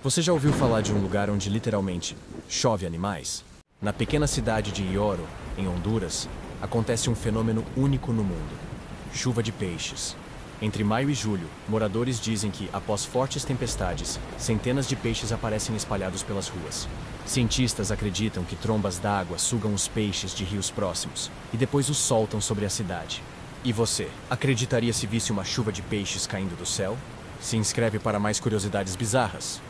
Você já ouviu falar de um lugar onde literalmente chove animais? Na pequena cidade de Ioro, em Honduras, acontece um fenômeno único no mundo: chuva de peixes. Entre maio e julho, moradores dizem que, após fortes tempestades, centenas de peixes aparecem espalhados pelas ruas. Cientistas acreditam que trombas d'água sugam os peixes de rios próximos e depois os soltam sobre a cidade. E você, acreditaria se visse uma chuva de peixes caindo do céu? Se inscreve para mais curiosidades bizarras.